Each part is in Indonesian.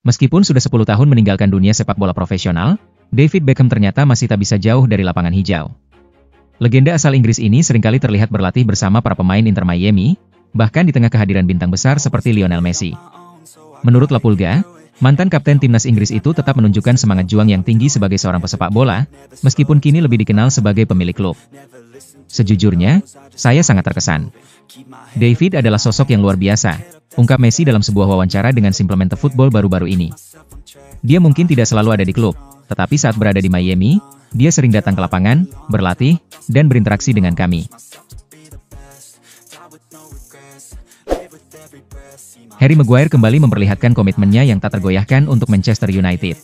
Meskipun sudah 10 tahun meninggalkan dunia sepak bola profesional, David Beckham ternyata masih tak bisa jauh dari lapangan hijau. Legenda asal Inggris ini seringkali terlihat berlatih bersama para pemain Inter Miami, bahkan di tengah kehadiran bintang besar seperti Lionel Messi. Menurut La Pulga, mantan kapten timnas Inggris itu tetap menunjukkan semangat juang yang tinggi sebagai seorang pesepak bola, meskipun kini lebih dikenal sebagai pemilik klub. Sejujurnya, saya sangat terkesan. David adalah sosok yang luar biasa, ungkap Messi dalam sebuah wawancara dengan Suplemente Football baru-baru ini. Dia mungkin tidak selalu ada di klub, tetapi saat berada di Miami, dia sering datang ke lapangan, berlatih, dan berinteraksi dengan kami. Harry Maguire kembali memperlihatkan komitmennya yang tak tergoyahkan untuk Manchester United.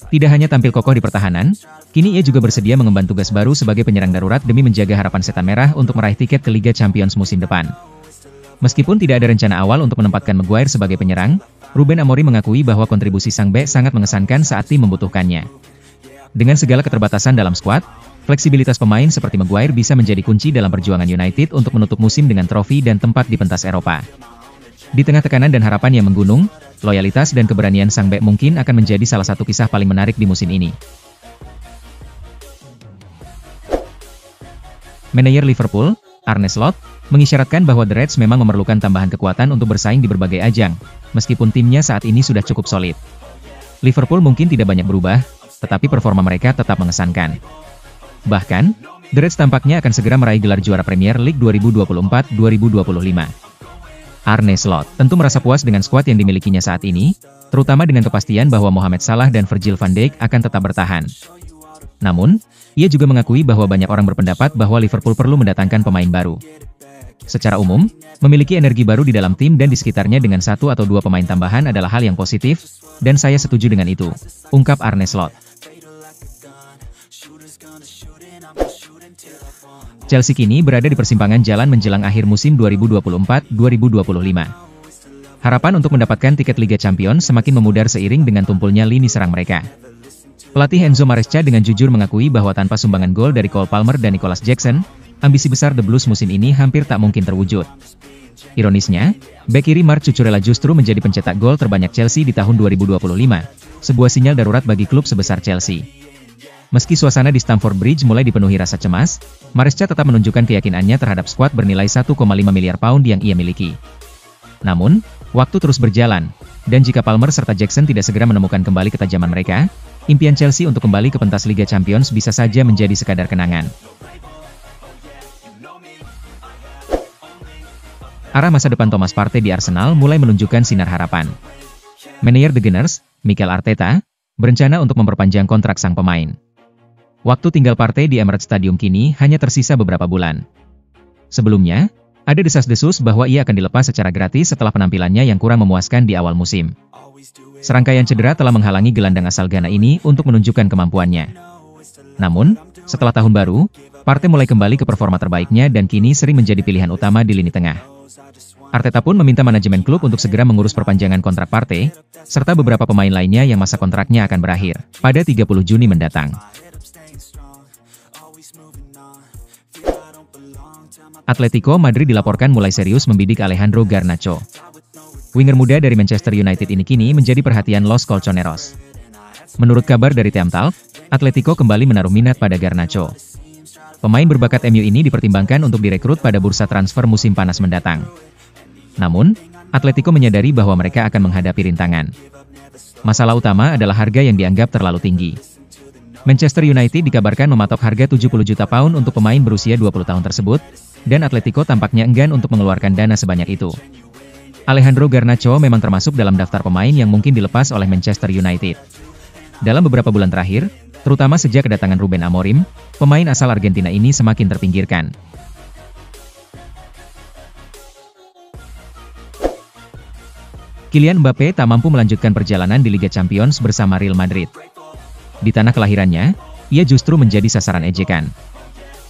Tidak hanya tampil kokoh di pertahanan, kini ia juga bersedia mengemban tugas baru sebagai penyerang darurat demi menjaga harapan setan merah untuk meraih tiket ke Liga Champions musim depan. Meskipun tidak ada rencana awal untuk menempatkan Maguire sebagai penyerang, Ruben Amorim mengakui bahwa kontribusi sang bek sangat mengesankan saat tim membutuhkannya. Dengan segala keterbatasan dalam skuad, fleksibilitas pemain seperti Maguire bisa menjadi kunci dalam perjuangan United untuk menutup musim dengan trofi dan tempat di pentas Eropa. Di tengah tekanan dan harapan yang menggunung, loyalitas dan keberanian sang bek mungkin akan menjadi salah satu kisah paling menarik di musim ini. Manajer Liverpool, Arne Slot, mengisyaratkan bahwa The Reds memang memerlukan tambahan kekuatan untuk bersaing di berbagai ajang, meskipun timnya saat ini sudah cukup solid. Liverpool mungkin tidak banyak berubah, tetapi performa mereka tetap mengesankan. Bahkan, The Reds tampaknya akan segera meraih gelar juara Premier League 2024-2025. Arne Slot tentu merasa puas dengan skuad yang dimilikinya saat ini, terutama dengan kepastian bahwa Mohamed Salah dan Virgil van Dijk akan tetap bertahan. Namun, ia juga mengakui bahwa banyak orang berpendapat bahwa Liverpool perlu mendatangkan pemain baru. Secara umum, memiliki energi baru di dalam tim dan di sekitarnya dengan 1 atau 2 pemain tambahan adalah hal yang positif, dan saya setuju dengan itu, ungkap Arne Slot. Chelsea kini berada di persimpangan jalan menjelang akhir musim 2024-2025. Harapan untuk mendapatkan tiket Liga Champions semakin memudar seiring dengan tumpulnya lini serang mereka. Pelatih Enzo Maresca dengan jujur mengakui bahwa tanpa sumbangan gol dari Cole Palmer dan Nicholas Jackson, ambisi besar The Blues musim ini hampir tak mungkin terwujud. Ironisnya, bek kiri Marc Cucurella justru menjadi pencetak gol terbanyak Chelsea di tahun 2025, sebuah sinyal darurat bagi klub sebesar Chelsea. Meski suasana di Stamford Bridge mulai dipenuhi rasa cemas, Maresca tetap menunjukkan keyakinannya terhadap skuad bernilai 1,5 miliar pound yang ia miliki. Namun, waktu terus berjalan, dan jika Palmer serta Jackson tidak segera menemukan kembali ketajaman mereka, impian Chelsea untuk kembali ke pentas Liga Champions bisa saja menjadi sekadar kenangan. Arah masa depan Thomas Partey di Arsenal mulai menunjukkan sinar harapan. Manajer The Gunners, Mikel Arteta, berencana untuk memperpanjang kontrak sang pemain. Waktu tinggal Partey di Emirates Stadium kini hanya tersisa beberapa bulan. Sebelumnya, ada desas-desus bahwa ia akan dilepas secara gratis setelah penampilannya yang kurang memuaskan di awal musim. Serangkaian cedera telah menghalangi gelandang asal Ghana ini untuk menunjukkan kemampuannya. Namun, setelah tahun baru, Partey mulai kembali ke performa terbaiknya dan kini sering menjadi pilihan utama di lini tengah. Arteta pun meminta manajemen klub untuk segera mengurus perpanjangan kontrak Partey, serta beberapa pemain lainnya yang masa kontraknya akan berakhir pada 30 Juni mendatang. Atletico Madrid dilaporkan mulai serius membidik Alejandro Garnacho. Winger muda dari Manchester United ini kini menjadi perhatian Los Colchoneros. Menurut kabar dari Teamtalk, Atletico kembali menaruh minat pada Garnacho. Pemain berbakat MU ini dipertimbangkan untuk direkrut pada bursa transfer musim panas mendatang. Namun, Atletico menyadari bahwa mereka akan menghadapi rintangan. Masalah utama adalah harga yang dianggap terlalu tinggi. Manchester United dikabarkan mematok harga 70 juta pound untuk pemain berusia 20 tahun tersebut, dan Atletico tampaknya enggan untuk mengeluarkan dana sebanyak itu. Alejandro Garnacho memang termasuk dalam daftar pemain yang mungkin dilepas oleh Manchester United. Dalam beberapa bulan terakhir, terutama sejak kedatangan Ruben Amorim, pemain asal Argentina ini semakin terpinggirkan. Kylian Mbappe tak mampu melanjutkan perjalanan di Liga Champions bersama Real Madrid. Di tanah kelahirannya, ia justru menjadi sasaran ejekan.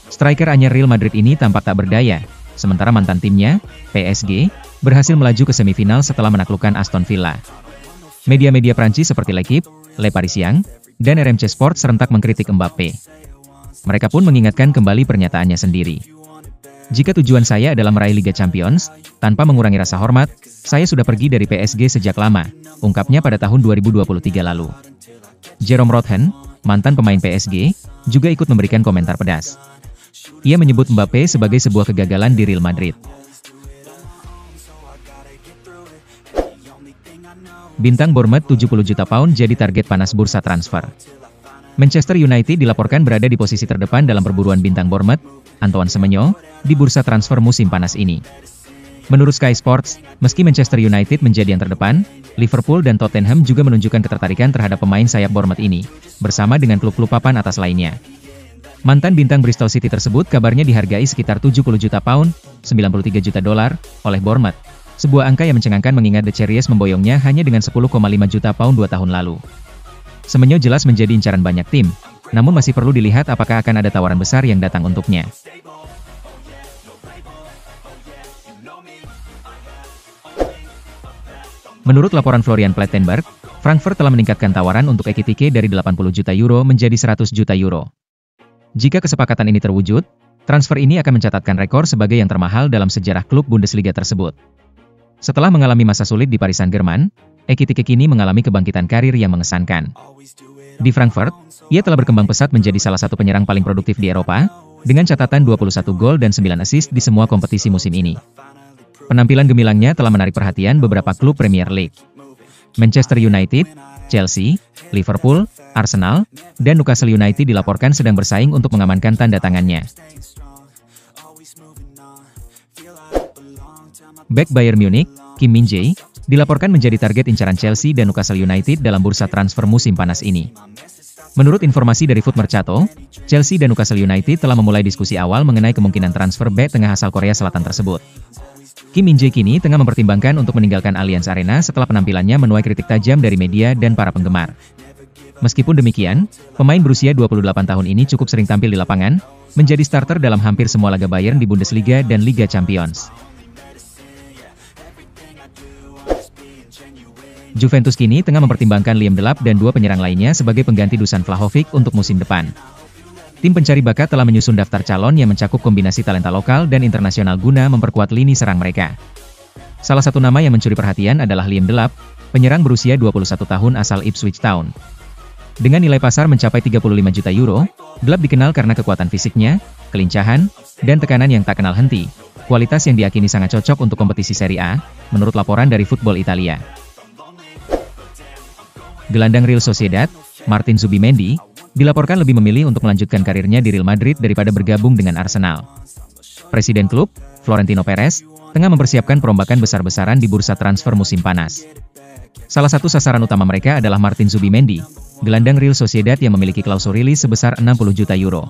Striker anyar Real Madrid ini tampak tak berdaya, sementara mantan timnya, PSG, berhasil melaju ke semifinal setelah menaklukkan Aston Villa. Media-media Prancis seperti L'Equipe, Le Parisien, dan RMC Sport serentak mengkritik Mbappe. Mereka pun mengingatkan kembali pernyataannya sendiri. Jika tujuan saya adalah meraih Liga Champions, tanpa mengurangi rasa hormat, saya sudah pergi dari PSG sejak lama, ungkapnya pada tahun 2023 lalu. Jerome Rotten, mantan pemain PSG, juga ikut memberikan komentar pedas. Ia menyebut Mbappe sebagai sebuah kegagalan di Real Madrid. Bintang Bournemouth 70 juta pound jadi target panas bursa transfer. Manchester United dilaporkan berada di posisi terdepan dalam perburuan bintang Bournemouth, Antoine Semenyo, di bursa transfer musim panas ini. Menurut Sky Sports, meski Manchester United menjadi yang terdepan, Liverpool dan Tottenham juga menunjukkan ketertarikan terhadap pemain sayap Bournemouth ini, bersama dengan klub-klub papan atas lainnya. Mantan bintang Bristol City tersebut kabarnya dihargai sekitar 70 juta pound, 93 juta dolar, oleh Bournemouth. Sebuah angka yang mencengangkan mengingat The Cherries memboyongnya hanya dengan 10,5 juta pound 2 tahun lalu. Semenyo jelas menjadi incaran banyak tim, namun masih perlu dilihat apakah akan ada tawaran besar yang datang untuknya. Menurut laporan Florian Plettenberg, Frankfurt telah meningkatkan tawaran untuk Ekitike dari 80 juta euro menjadi 100 juta euro. Jika kesepakatan ini terwujud, transfer ini akan mencatatkan rekor sebagai yang termahal dalam sejarah klub Bundesliga tersebut. Setelah mengalami masa sulit di Paris Saint-Germain, Ekitike kini mengalami kebangkitan karir yang mengesankan. Di Frankfurt, ia telah berkembang pesat menjadi salah satu penyerang paling produktif di Eropa, dengan catatan 21 gol dan 9 assist di semua kompetisi musim ini. Penampilan gemilangnya telah menarik perhatian beberapa klub Premier League. Manchester United, Chelsea, Liverpool, Arsenal, dan Newcastle United dilaporkan sedang bersaing untuk mengamankan tanda tangannya. Bek Bayern Munich, Kim Min-jae, dilaporkan menjadi target incaran Chelsea dan Newcastle United dalam bursa transfer musim panas ini. Menurut informasi dari Foot Mercato, Chelsea dan Newcastle United telah memulai diskusi awal mengenai kemungkinan transfer bek tengah asal Korea Selatan tersebut. Kim Min-jae kini tengah mempertimbangkan untuk meninggalkan Allianz Arena setelah penampilannya menuai kritik tajam dari media dan para penggemar. Meskipun demikian, pemain berusia 28 tahun ini cukup sering tampil di lapangan, menjadi starter dalam hampir semua laga Bayern di Bundesliga dan Liga Champions. Juventus kini tengah mempertimbangkan Liam Delap dan dua penyerang lainnya sebagai pengganti Dusan Vlahovic untuk musim depan. Tim pencari bakat telah menyusun daftar calon yang mencakup kombinasi talenta lokal dan internasional guna memperkuat lini serang mereka. Salah satu nama yang mencuri perhatian adalah Liam Delap, penyerang berusia 21 tahun asal Ipswich Town. Dengan nilai pasar mencapai 35 juta euro, Delap dikenal karena kekuatan fisiknya, kelincahan, dan tekanan yang tak kenal henti, kualitas yang diakini sangat cocok untuk kompetisi Serie A, menurut laporan dari Football Italia. Gelandang Real Sociedad, Martin Zubimendi, dilaporkan lebih memilih untuk melanjutkan karirnya di Real Madrid daripada bergabung dengan Arsenal. Presiden klub, Florentino Perez, tengah mempersiapkan perombakan besar-besaran di bursa transfer musim panas. Salah satu sasaran utama mereka adalah Martin Zubimendi, gelandang Real Sociedad yang memiliki klausul rilis sebesar 60 juta euro.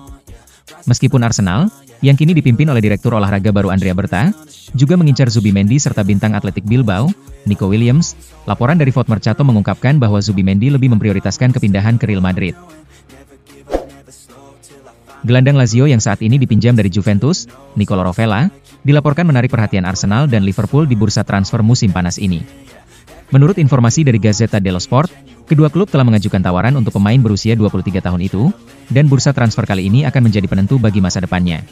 Meskipun Arsenal, yang kini dipimpin oleh Direktur Olahraga baru Andrea Berta, juga mengincar Zubimendi serta bintang Athletic Bilbao, Nico Williams, laporan dari Foot Mercato mengungkapkan bahwa Zubimendi lebih memprioritaskan kepindahan ke Real Madrid. Gelandang Lazio yang saat ini dipinjam dari Juventus, Nicolo Rovella, dilaporkan menarik perhatian Arsenal dan Liverpool di bursa transfer musim panas ini. Menurut informasi dari Gazzetta dello Sport, kedua klub telah mengajukan tawaran untuk pemain berusia 23 tahun itu, dan bursa transfer kali ini akan menjadi penentu bagi masa depannya.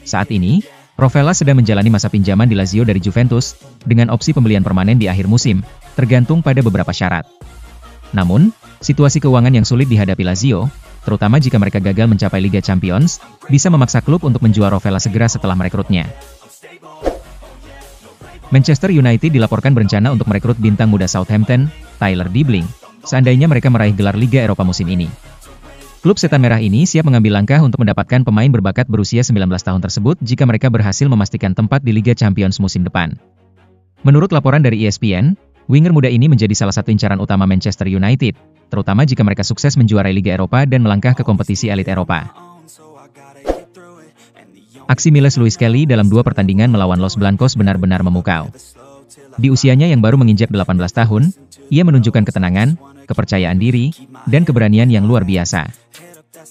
Saat ini, Rovella sedang menjalani masa pinjaman di Lazio dari Juventus, dengan opsi pembelian permanen di akhir musim, tergantung pada beberapa syarat. Namun, situasi keuangan yang sulit dihadapi Lazio, terutama jika mereka gagal mencapai Liga Champions, bisa memaksa klub untuk menjual Rovella segera setelah merekrutnya. Manchester United dilaporkan berencana untuk merekrut bintang muda Southampton, Tyler Dibling, seandainya mereka meraih gelar Liga Eropa musim ini. Klub Setan Merah ini siap mengambil langkah untuk mendapatkan pemain berbakat berusia 19 tahun tersebut jika mereka berhasil memastikan tempat di Liga Champions musim depan. Menurut laporan dari ESPN, winger muda ini menjadi salah satu incaran utama Manchester United, terutama jika mereka sukses menjuarai Liga Eropa dan melangkah ke kompetisi elit Eropa. Aksi Miles Lewis Kelly dalam dua pertandingan melawan Los Blancos benar-benar memukau. Di usianya yang baru menginjak 18 tahun, ia menunjukkan ketenangan, kepercayaan diri, dan keberanian yang luar biasa.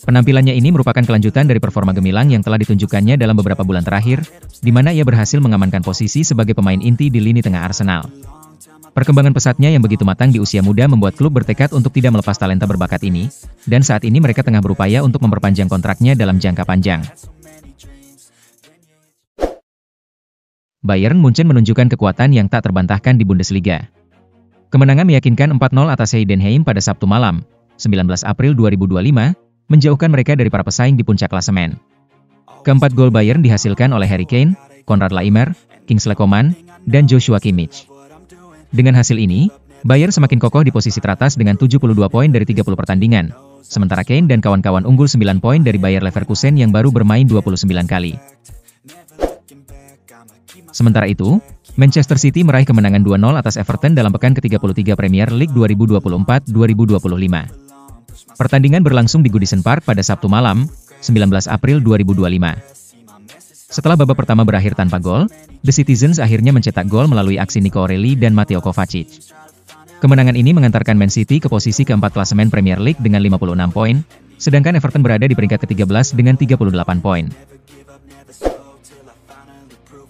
Penampilannya ini merupakan kelanjutan dari performa gemilang yang telah ditunjukkannya dalam beberapa bulan terakhir, di mana ia berhasil mengamankan posisi sebagai pemain inti di lini tengah Arsenal. Perkembangan pesatnya yang begitu matang di usia muda membuat klub bertekad untuk tidak melepas talenta berbakat ini, dan saat ini mereka tengah berupaya untuk memperpanjang kontraknya dalam jangka panjang. Bayern Munchen menunjukkan kekuatan yang tak terbantahkan di Bundesliga. Kemenangan meyakinkan 4-0 atas Heidenheim pada Sabtu malam, 19 April 2025, menjauhkan mereka dari para pesaing di puncak klasemen. Keempat gol Bayern dihasilkan oleh Harry Kane, Konrad Laimer, Kingsley Coman, dan Joshua Kimmich. Dengan hasil ini, Bayern semakin kokoh di posisi teratas dengan 72 poin dari 30 pertandingan, sementara Kane dan kawan-kawan unggul 9 poin dari Bayer Leverkusen yang baru bermain 29 kali. Sementara itu, Manchester City meraih kemenangan 2-0 atas Everton dalam pekan ke-33 Premier League 2024-2025. Pertandingan berlangsung di Goodison Park pada Sabtu malam, 19 April 2025. Setelah babak pertama berakhir tanpa gol, The Citizens akhirnya mencetak gol melalui aksi Nico O'Reilly dan Mateo Kovacic. Kemenangan ini mengantarkan Man City ke posisi keempat klasemen Premier League dengan 56 poin, sedangkan Everton berada di peringkat ke-13 dengan 38 poin.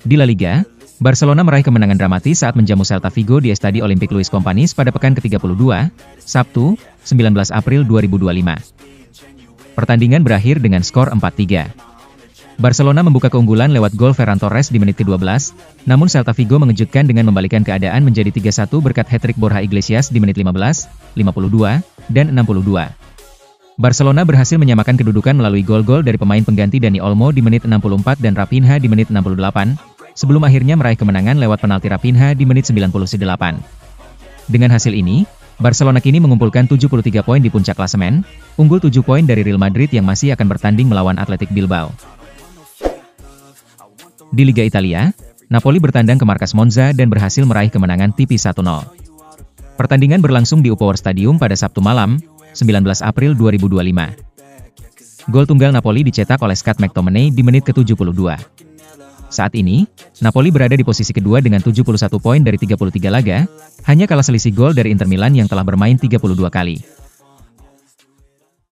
Di La Liga, Barcelona meraih kemenangan dramatis saat menjamu Celta Vigo di Estadio Olympique Luis Companys pada pekan ke-32, Sabtu, 19 April 2025. Pertandingan berakhir dengan skor 4-3. Barcelona membuka keunggulan lewat gol Ferran Torres di menit ke-12, namun Celta Vigo mengejutkan dengan membalikan keadaan menjadi 3-1 berkat hat-trick Borja Iglesias di menit 15, 52, dan 62. Barcelona berhasil menyamakan kedudukan melalui gol-gol dari pemain pengganti Dani Olmo di menit 64 dan Raphinha di menit 68, sebelum akhirnya meraih kemenangan lewat penalti Raphinha di menit 98. Dengan hasil ini, Barcelona kini mengumpulkan 73 poin di puncak klasemen, unggul 7 poin dari Real Madrid yang masih akan bertanding melawan Athletic Bilbao. Di Liga Italia, Napoli bertandang ke markas Monza dan berhasil meraih kemenangan tipis 1-0. Pertandingan berlangsung di Uppower Stadium pada Sabtu malam, 19 April 2025. Gol tunggal Napoli dicetak oleh Scott McTominay di menit ke-72. Saat ini, Napoli berada di posisi kedua dengan 71 poin dari 33 laga, hanya kalah selisih gol dari Inter Milan yang telah bermain 32 kali.